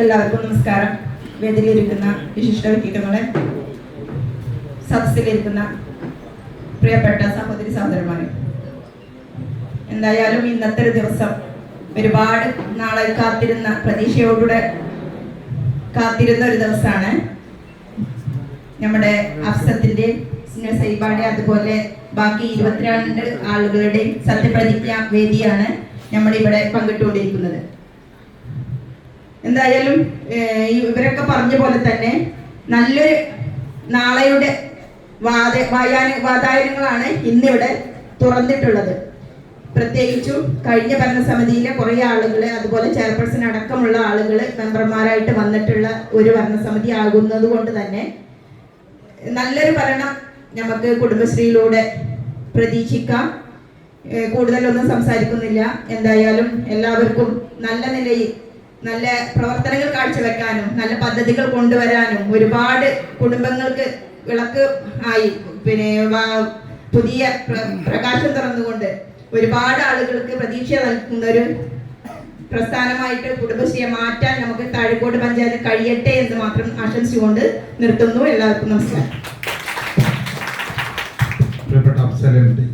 എല്ലാവർക്കും നമസ്കാരം. വേദിയിലിരിക്കുന്ന വിശിഷ്ട വ്യക്തിത്വങ്ങളെ, സദസ്സിലിരിക്കുന്ന പ്രിയപ്പെട്ട സഹോദരി സഹോദരന്മാരെ, എന്തായാലും ഇന്നത്തെ ഒരു ദിവസം ഒരുപാട് നാളെ കാത്തിരുന്ന, പ്രതീക്ഷയോടുകൂടെ കാത്തിരുന്ന ഒരു ദിവസമാണ്. നമ്മുടെ അഫ്സത്തിന്റെ സൈബാടെ അതുപോലെ ബാക്കി 22 ആളുകളുടെയും സത്യപ്രതിജ്ഞ വേദിയാണ് നമ്മളിവിടെ പങ്കിട്ടുകൊണ്ടിരിക്കുന്നത്. എന്തായാലും ഇവരൊക്കെ പറഞ്ഞ പോലെ തന്നെ നല്ലൊരു നാളെയുടെ വാതായനങ്ങളാണ് ഇന്നിവിടെ തുറന്നിട്ടുള്ളത്. പ്രത്യേകിച്ചും കഴിഞ്ഞ ഭരണസമിതിയിലെ കുറേ ആളുകൾ, അതുപോലെ ചെയർപേഴ്സൺ അടക്കമുള്ള ആളുകൾ മെമ്പർമാരായിട്ട് വന്നിട്ടുള്ള ഒരു ഭരണസമിതി ആകുന്നത് കൊണ്ട് തന്നെ നല്ലൊരു ഭരണം നമുക്ക് കുടുംബശ്രീയിലൂടെ പ്രതീക്ഷിക്കാം. കൂടുതലൊന്നും സംസാരിക്കുന്നില്ല. എന്തായാലും എല്ലാവർക്കും നല്ല നിലയിൽ നല്ല പ്രവർത്തനങ്ങൾ കാഴ്ചവെക്കാനും നല്ല പദ്ധതികൾ കൊണ്ടുവരാനും ഒരുപാട് കുടുംബങ്ങൾക്ക് വിളക്ക് ആയി, പിന്നെ പുതിയ പ്രകാശം തുറന്നുകൊണ്ട് ഒരുപാട് ആളുകൾക്ക് പ്രതീക്ഷ നൽകുന്ന ഒരു പ്രസ്ഥാനമായിട്ട് കുടുംബശ്രീയെ മാറ്റാൻ നമുക്ക് താഴെക്കോട് പഞ്ചായത്ത് കഴിയട്ടെ എന്ന് മാത്രം ആശംസിച്ചുകൊണ്ട് നിർത്തുന്നു. എല്ലാവർക്കും നമസ്കാരം. പ്രിയപ്പെട്ട അഫ്സൽ എം.ടി